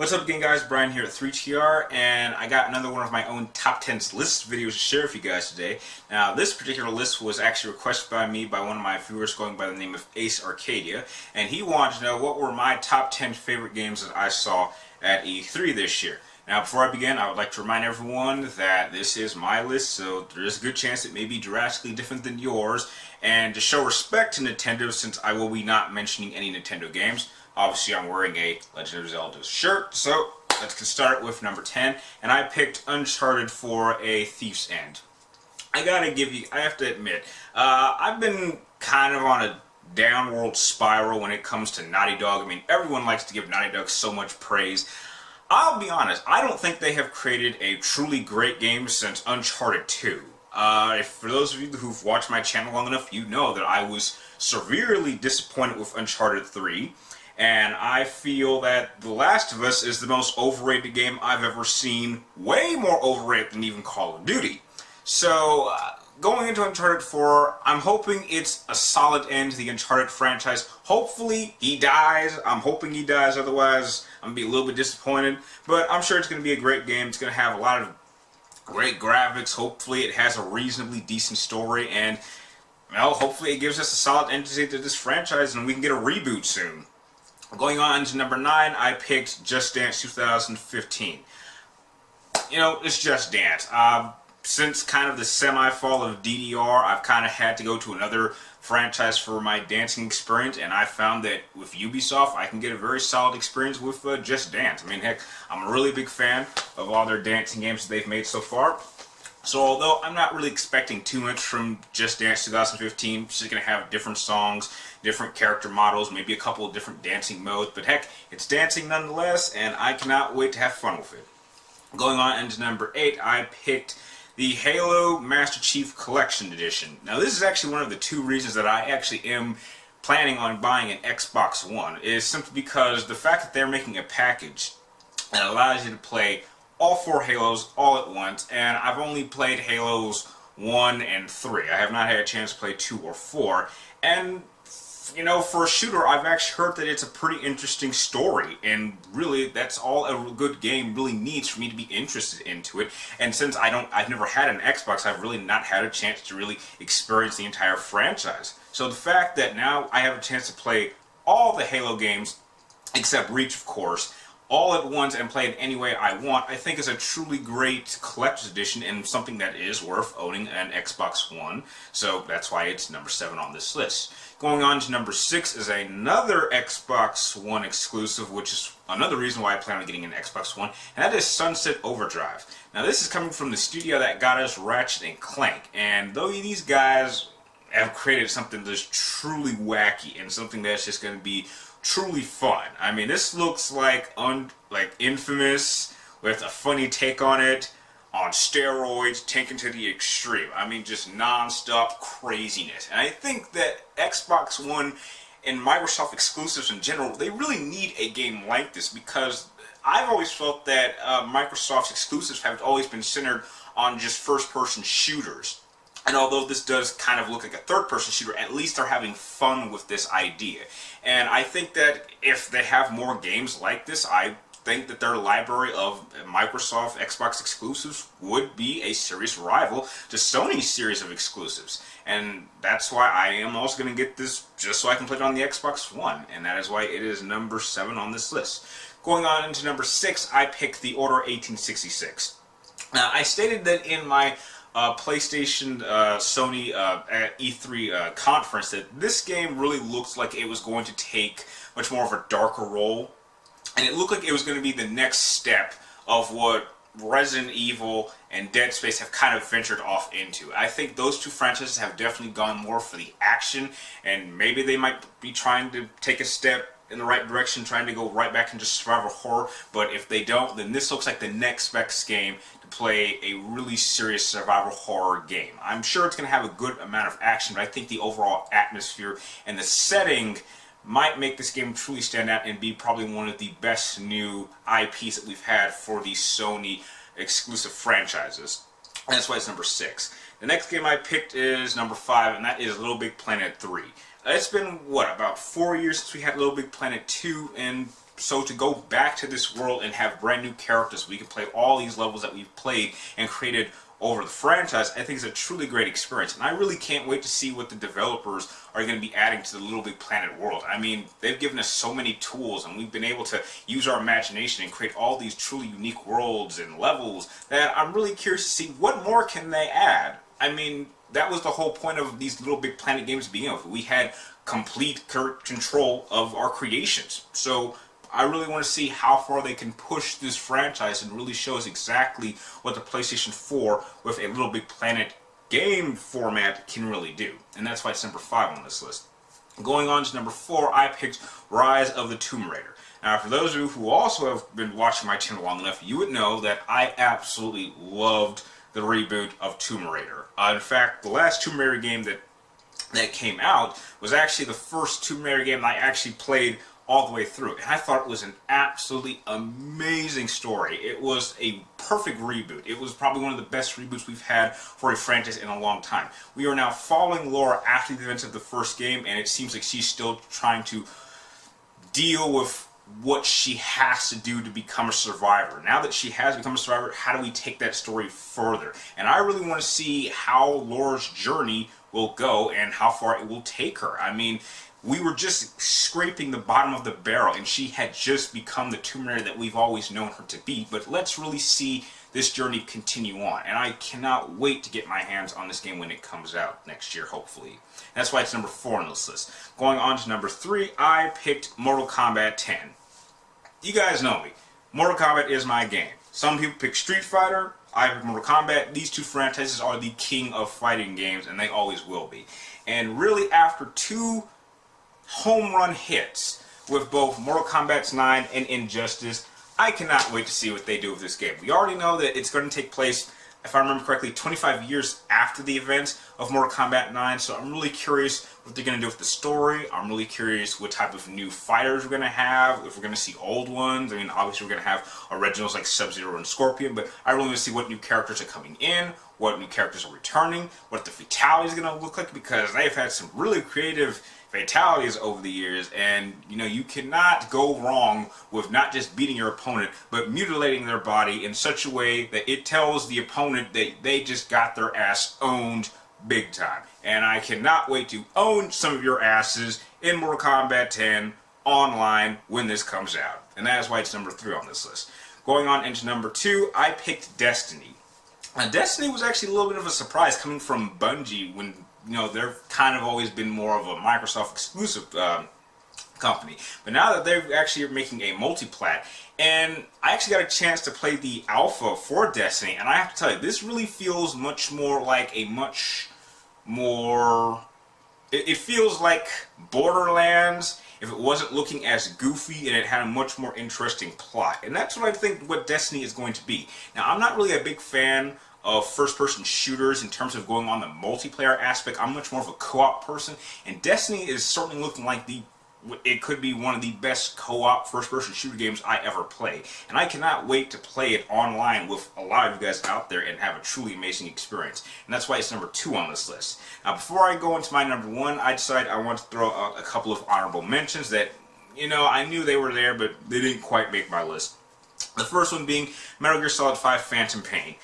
What's up again, guys? Brian here at 3TR, and I got another one of my own top 10 list videos to share with you guys today. Now, this particular list was actually requested by me by one of my viewers going by the name of Ace Arcadia, and he wanted to know what were my top 10 favorite games that I saw at E3 this year. Now, before I begin, I would like to remind everyone that this is my list, so there is a good chance it may be drastically different than yours, and to show respect to Nintendo, since I will be not mentioning any Nintendo games, obviously I'm wearing a Legend of Zelda shirt, so let's get started with number 10, and I picked Uncharted for A Thief's End. I have to admit, I've been kind of on a downward spiral when it comes to Naughty Dog. I mean, everyone likes to give Naughty Dog so much praise. I'll be honest, I don't think they have created a truly great game since Uncharted 2. For those of you who've watched my channel long enough, you know that I was severely disappointed with Uncharted 3. And I feel that The Last of Us is the most overrated game I've ever seen, way more overrated than even Call of Duty. So, going into Uncharted 4, I'm hoping it's a solid end to the Uncharted franchise. Hopefully he dies. I'm hoping he dies, otherwise I'm going to be a little bit disappointed. But I'm sure it's going to be a great game. It's going to have a lot of great graphics. Hopefully it has a reasonably decent story. And, well, hopefully it gives us a solid end to this franchise and we can get a reboot soon. Going on to number 9, I picked Just Dance 2015. You know, it's Just Dance. Since kind of the semi-fall of DDR, I've kind of had to go to another franchise for my dancing experience, and I found that with Ubisoft, I can get a very solid experience with Just Dance. I mean, heck, I'm a really big fan of all their dancing games that they've made so far. So although I'm not really expecting too much from Just Dance 2015, it's just going to have different songs, different character models, maybe a couple of different dancing modes, but heck, it's dancing nonetheless, and I cannot wait to have fun with it. Going on into number 8, I picked the Halo Master Chief Collection Edition. Now this is actually one of the two reasons that I actually am planning on buying an Xbox One, is simply because the fact that they're making a package that allows you to play all 4 Halos all at once, and I've only played Halos 1 and 3. I have not had a chance to play 2 or 4, and you know, for a shooter, I've actually heard that it's a pretty interesting story, and really, that's all a good game really needs for me to be interested into it. And since I've never had an Xbox, I've really not had a chance to really experience the entire franchise. So the fact that now I have a chance to play all the Halo games, except Reach, of course, all at once and play it any way I want, I think is a truly great collector's edition and something that is worth owning an Xbox One. So that's why it's number 7 on this list. Going on to number 6 is another Xbox One exclusive, which is another reason why I plan on getting an Xbox One, and that is Sunset Overdrive. Now this is coming from the studio that got us Ratchet & Clank, and though these guys have created something that's truly wacky and something that's just going to be truly fun. I mean, this looks like Infamous with a funny take on it, on steroids, taken to the extreme. I mean, just non-stop craziness. And I think that Xbox One and Microsoft exclusives in general, they really need a game like this, because I've always felt that Microsoft's exclusives have always been centered on just first-person shooters. And although this does kind of look like a third-person shooter, at least they're having fun with this idea. And I think that if they have more games like this, I think that their library of Microsoft Xbox exclusives would be a serious rival to Sony's series of exclusives. And that's why I am also going to get this just so I can play it on the Xbox One. And that is why it is number 7 on this list. Going on into number 6, I picked The Order 1866. Now, I stated that in my PlayStation Sony E3 conference that this game really looks like it was going to take much more of a darker role, and it looked like it was going to be the next step of what Resident Evil and Dead Space have kind of ventured off into. I think those two franchises have definitely gone more for the action, and maybe they might be trying to take a step in the right direction, trying to go right back into survival horror, but if they don't, then this looks like the next best game to play a really serious survival horror game. I'm sure it's going to have a good amount of action, but I think the overall atmosphere and the setting might make this game truly stand out and be probably one of the best new IPs that we've had for these Sony exclusive franchises. And that's why it's number 6. The next game I picked is number 5, and that is Little Big Planet 3. It's been, what, about 4 years since we had Little Big Planet 2, and So to go back to this world and have brand new characters, we can play all these levels that we've played and created over the franchise, I think is a truly great experience. And I really can't wait to see what the developers are going to be adding to the Little Big Planet world. I mean, they've given us so many tools, and we've been able to use our imagination and create all these truly unique worlds and levels that I'm really curious to see what more can they add. I mean, that was the whole point of these Little Big Planet games to begin with. We had complete control of our creations. So I really want to see how far they can push this franchise and really show us exactly what the PlayStation 4 with a Little Big Planet game format can really do. And that's why it's number 5 on this list. Going on to number 4, I picked Rise of the Tomb Raider. Now, for those of you who also have been watching my channel long enough, you would know that I absolutely loved the reboot of Tomb Raider. In fact, the last Tomb Raider game that came out was actually the first Tomb Raider game that I actually played all the way through. And I thought it was an absolutely amazing story. It was a perfect reboot. It was probably one of the best reboots we've had for a franchise in a long time. We are now following Laura after the events of the first game, and it seems like she's still trying to deal with what she has to do to become a survivor. Now that she has become a survivor, how do we take that story further? And I really want to see how Laura's journey will go and how far it will take her. I mean, we were just scraping the bottom of the barrel, and she had just become the Tomb Raider that we've always known her to be. But let's really see this journey continue on, and I cannot wait to get my hands on this game when it comes out next year, hopefully. That's why it's number 4 on this list. Going on to number 3, I picked Mortal Kombat 10. You guys know me. Mortal Kombat is my game. Some people pick Street Fighter, I pick Mortal Kombat. These two franchises are the king of fighting games, and they always will be. And really, after 2 home run hits with both Mortal Kombat 9 and Injustice, I cannot wait to see what they do with this game. We already know that it's going to take place, if I remember correctly, 25 years after the events of Mortal Kombat 9, so I'm really curious what they're going to do with the story. I'm really curious what type of new fighters we're going to have, if we're going to see old ones. I mean, obviously we're going to have originals like Sub-Zero and Scorpion, but I really want to see what new characters are coming in, what new characters are returning, what the fatality is going to look like, because they've had some really creative fatalities over the years, and you know, you cannot go wrong with not just beating your opponent, but mutilating their body in such a way that it tells the opponent that they just got their ass owned big time. And I cannot wait to own some of your asses in Mortal Kombat 10 online when this comes out. And that is why it's number 3 on this list. Going on into number 2, I picked Destiny. Now, Destiny was actually a little bit of a surprise coming from Bungie when, you know, they've kind of always been more of a Microsoft exclusive company. But now that they're actually making a multi-plat, and I actually got a chance to play the alpha for Destiny, and I have to tell you, this really feels much more like a it feels like Borderlands if it wasn't looking as goofy and it had a much more interesting plot. And that's what I think what Destiny is going to be. Now, I'm not really a big fan of first-person shooters in terms of going on the multiplayer aspect. I'm much more of a co-op person, and Destiny is certainly looking like it could be one of the best co-op first-person shooter games I ever played. And I cannot wait to play it online with a lot of you guys out there and have a truly amazing experience. And that's why it's number 2 on this list. Now, before I go into my number 1, I decided I want to throw out a couple of honorable mentions that, you know, I knew they were there, but they didn't quite make my list. The first one being Metal Gear Solid 5 Phantom Pain.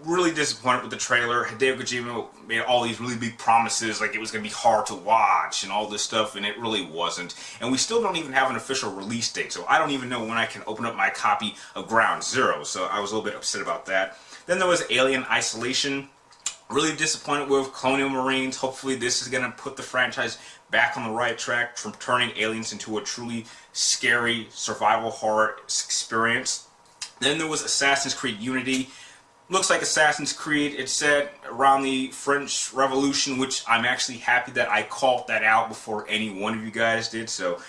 Really disappointed with the trailer. Hideo Kojima made all these really big promises, like it was going to be hard to watch and all this stuff, and it really wasn't. And we still don't even have an official release date, so I don't even know when I can open up my copy of Ground Zero, so I was a little bit upset about that. Then there was Alien Isolation. Really disappointed with Colonial Marines. Hopefully this is going to put the franchise back on the right track, from turning aliens into a truly scary survival horror experience. Then there was Assassin's Creed Unity. Looks like Assassin's Creed, it's set around the French Revolution, which I'm actually happy that I called that out before any one of you guys did. So,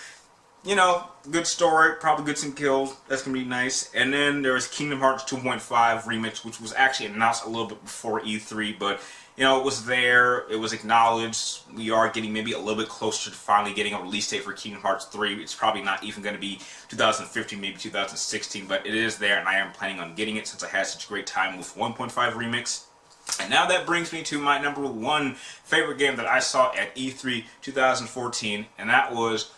you know, good story, probably good some kills. That's going to be nice. And then there was Kingdom Hearts 2.5 Remix, which was actually announced a little bit before E3, but, you know, it was there, it was acknowledged. We are getting maybe a little bit closer to finally getting a release date for Kingdom Hearts 3. It's probably not even going to be 2015, maybe 2016, but it is there, and I am planning on getting it since I had such a great time with 1.5 Remix. And now that brings me to my number 1 favorite game that I saw at E3 2014, and that was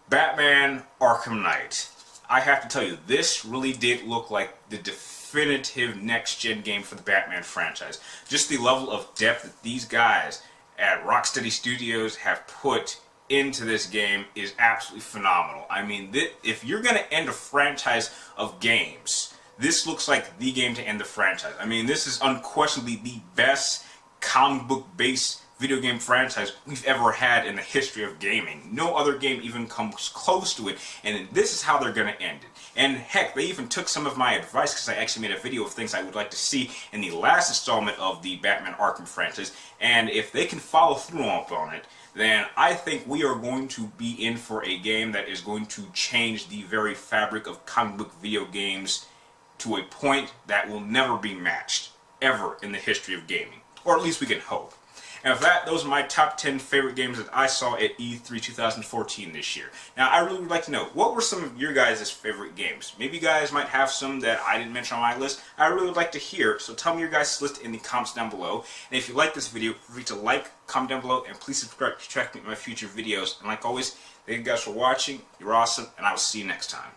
Batman Arkham Knight. I have to tell you, this really did look like the definitive next-gen game for the Batman franchise. Just the level of depth that these guys at Rocksteady Studios have put into this game is absolutely phenomenal. I mean, if you're going to end a franchise of games, this looks like the game to end the franchise. I mean, this is unquestionably the best comic book-based video game franchise we've ever had in the history of gaming. No other game even comes close to it, and this is how they're going to end it. And heck, they even took some of my advice, because I actually made a video of things I would like to see in the last installment of the Batman Arkham franchise, and if they can follow through on it, then I think we are going to be in for a game that is going to change the very fabric of comic book video games to a point that will never be matched, ever in the history of gaming. Or at least we can hope. And with that, those are my top 10 favorite games that I saw at E3 2014 this year. Now, I really would like to know, what were some of your guys' favorite games? Maybe you guys might have some that I didn't mention on my list. I really would like to hear, so tell me your guys' list in the comments down below. And if you like this video, feel free to like, comment down below, and please subscribe to track me in my future videos. And like always, thank you guys for watching. You're awesome, and I will see you next time.